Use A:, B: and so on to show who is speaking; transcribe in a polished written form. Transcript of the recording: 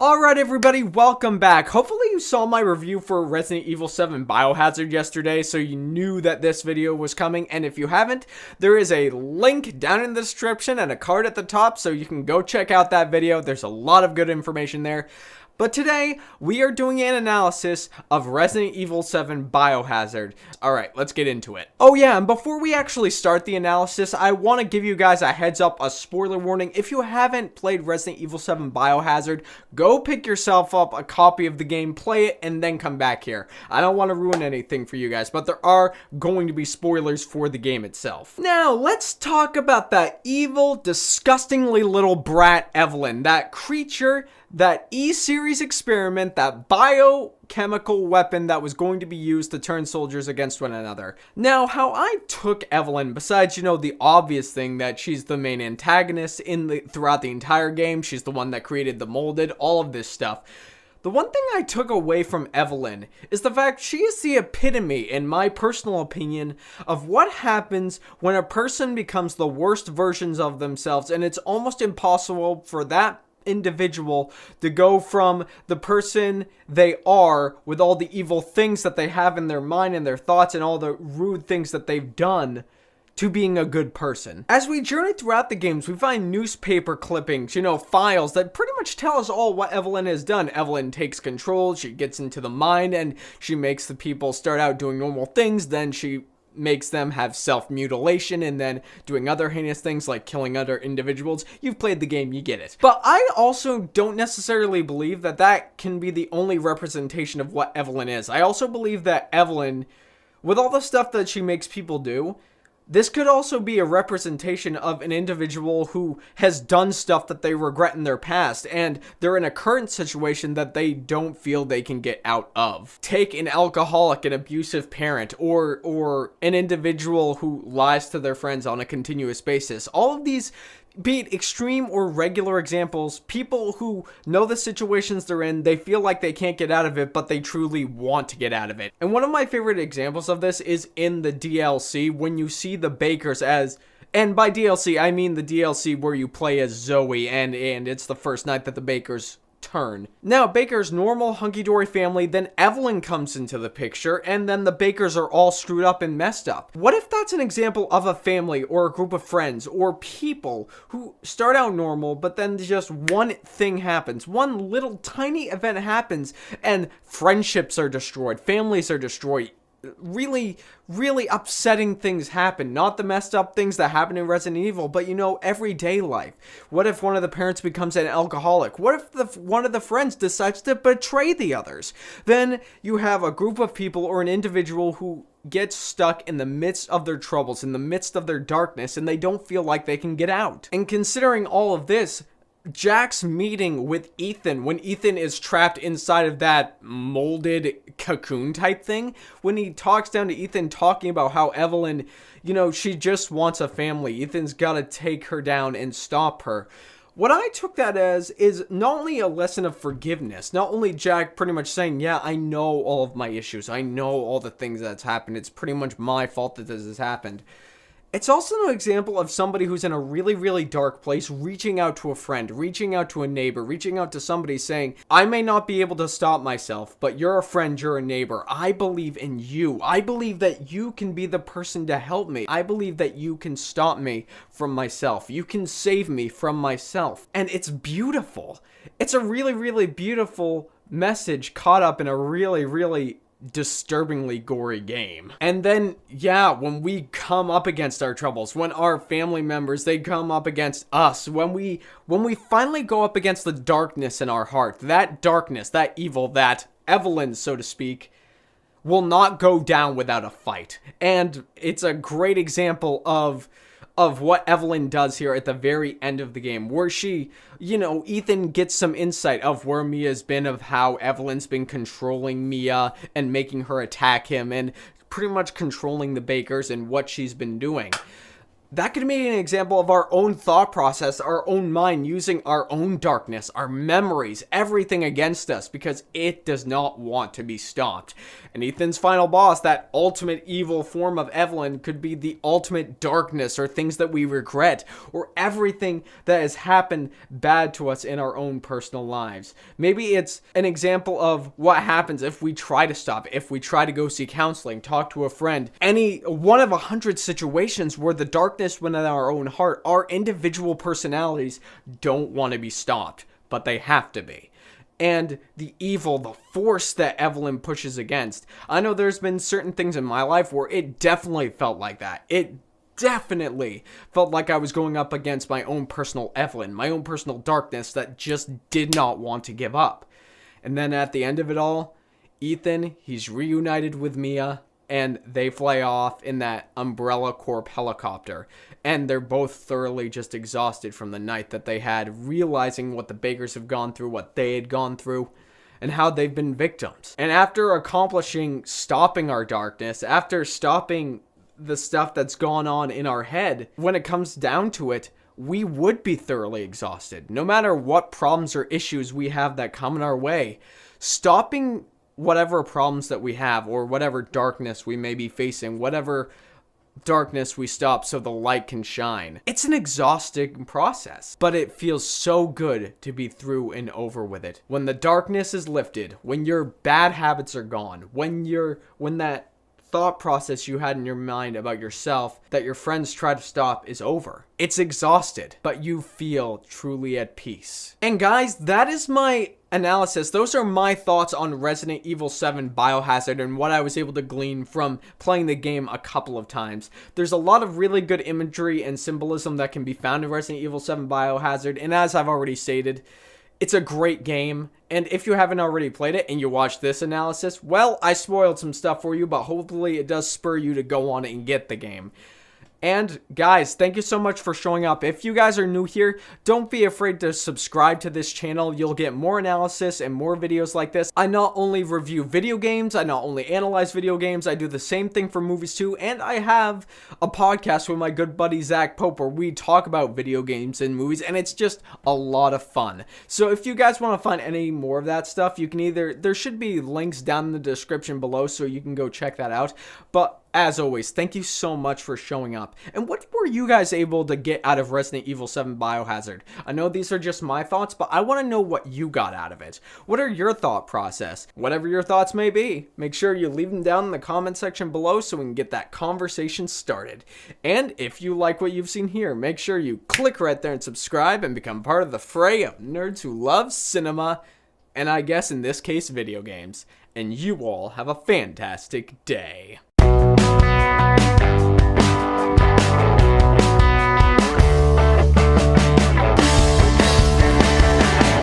A: Alright everybody, welcome back. Hopefully you saw my review for Resident Evil 7 Biohazard yesterday, so you knew that this video was coming, and if you haven't, there is a link down in the description and a card at the top, so you can go check out that video. There's a lot of good information there. But today, we are doing an analysis of Resident Evil 7 Biohazard. Alright, let's get into it. Oh yeah, and before we actually start the analysis, I want to give you guys a heads up, a spoiler warning. If you haven't played Resident Evil 7 Biohazard, go pick yourself up a copy of the game, play it, and then come back here. I don't want to ruin anything for you guys, but there are going to be spoilers for the game itself. Now, let's talk about that evil, disgustingly little brat Evelyn, that creature, that E-series experiment, that biochemical weapon that was going to be used to turn soldiers against one another. Now, how I took Evelyn, besides, the obvious thing that she's the main antagonist throughout the entire game, she's the one that created the molded, all of this stuff. The one thing I took away from Evelyn is the fact she is the epitome, in my personal opinion, of what happens when a person becomes the worst versions of themselves, and it's almost impossible for that individual to go from the person they are with all the evil things that they have in their mind and their thoughts and all the rude things that they've done to being a good person. As we journey throughout the games, we find newspaper clippings, files that pretty much tell us all what Evelyn has done. Evelyn takes control, she gets into the mind, and she makes the people start out doing normal things, then she makes them have self-mutilation and then doing other heinous things like killing other individuals. You've played the game, you get it. But I also don't necessarily believe that that can be the only representation of what Evelyn is. I also believe that Evelyn, with all the stuff that she makes people do, this could also be a representation of an individual who has done stuff that they regret in their past, and they're in a current situation that they don't feel they can get out of. Take an alcoholic, an abusive parent, or an individual who lies to their friends on a continuous basis. All of these, be it extreme or regular examples, people who know the situations they're in, they feel like they can't get out of it, but they truly want to get out of it. And one of my favorite examples of this is in the DLC, when you see the Bakers as, and by DLC, I mean the DLC where you play as Zoe, and it's the first night that the Bakers turn. Now, Baker's normal hunky-dory family, then Evelyn comes into the picture, and then the Bakers are all screwed up and messed up. What if that's an example of a family or a group of friends or people who start out normal, but then just one thing happens, one little tiny event happens, and friendships are destroyed, families are destroyed, really upsetting things happen. Not the messed up things that happen in Resident Evil, but everyday life. What if one of the parents becomes an alcoholic? What if one of the friends decides to betray the others? Then you have a group of people or an individual who gets stuck in the midst of their troubles, in the midst of their darkness, and they don't feel like they can get out. And considering all of this, Jack's meeting with Ethan, when Ethan is trapped inside of that molded cocoon type thing, when he talks down to Ethan talking about how Evelyn, she just wants a family. Ethan's got to take her down and stop her. What I took that as is not only a lesson of forgiveness, not only Jack pretty much saying, yeah, I know all of my issues, I know all the things that's happened, it's pretty much my fault that this has happened. It's also an example of somebody who's in a really dark place, reaching out to a friend, reaching out to a neighbor, reaching out to somebody saying, I may not be able to stop myself, but you're a friend, you're a neighbor. I believe in you. I believe that you can be the person to help me. I believe that you can stop me from myself. You can save me from myself. And it's beautiful. It's a really beautiful message caught up in a really disturbingly gory game. And then, yeah, when we come up against our troubles, when our family members, they come up against us, when we finally go up against the darkness in our heart, that darkness, that evil, that Evelyn, so to speak, will not go down without a fight. And it's a great example of what Evelyn does here at the very end of the game, where she, Ethan gets some insight of where Mia's been, of how Evelyn's been controlling Mia and making her attack him and pretty much controlling the Bakers and what she's been doing. that could be an example of our own thought process, our own mind using our own darkness, our memories, everything against us because it does not want to be stopped. And Ethan's final boss, that ultimate evil form of Evelyn, could be the ultimate darkness or things that we regret or everything that has happened bad to us in our own personal lives. Maybe it's an example of what happens if we try to stop, if we try to go see counseling, talk to a friend, any one of 100 situations where the darkness within our own heart, our individual personalities don't want to be stopped, but they have to be. And the evil, the force that Evelyn pushes against. I know there's been certain things in my life where it definitely felt like that. It definitely felt like I was going up against my own personal Evelyn, my own personal darkness that just did not want to give up. And then at the end of it all, Ethan, he's reunited with Mia, and they fly off in that Umbrella Corp helicopter. And they're both thoroughly just exhausted from the night that they had, realizing what the Bakers have gone through, what they had gone through, and how they've been victims. And after accomplishing stopping our darkness, after stopping the stuff that's gone on in our head, when it comes down to it, we would be thoroughly exhausted. No matter what problems or issues we have that come in our way, stopping whatever problems that we have or whatever darkness we may be facing, whatever darkness we stop so the light can shine. It's an exhausting process, but it feels so good to be through and over with it. When the darkness is lifted, when your bad habits are gone, when that thought process you had in your mind about yourself that your friends try to stop is over. It's exhausted, but you feel truly at peace. And guys, that is my analysis. Those are my thoughts on Resident Evil 7 Biohazard and what I was able to glean from playing the game a couple of times. There's a lot of really good imagery and symbolism that can be found in Resident Evil 7 Biohazard, and as I've already stated, it's a great game, and if you haven't already played it and you watched this analysis, well, I spoiled some stuff for you, but hopefully it does spur you to go on and get the game. And guys, thank you so much for showing up. If you guys are new here, don't be afraid to subscribe to this channel. You'll get more analysis and more videos like this. I not only review video games, I not only analyze video games, I do the same thing for movies too, and I have a podcast with my good buddy Zach Pope where we talk about video games and movies, and it's just a lot of fun. So if you guys want to find any more of that stuff, you can there should be links down in the description below so you can go check that out. But as always, thank you so much for showing up. And what were you guys able to get out of Resident Evil 7 Biohazard? I know these are just my thoughts, but I want to know what you got out of it. What are your thought process? Whatever your thoughts may be, make sure you leave them down in the comment section below so we can get that conversation started. And if you like what you've seen here, make sure you click right there and subscribe and become part of the fray of nerds who love cinema, and I guess in this case video games. And you all have a fantastic day.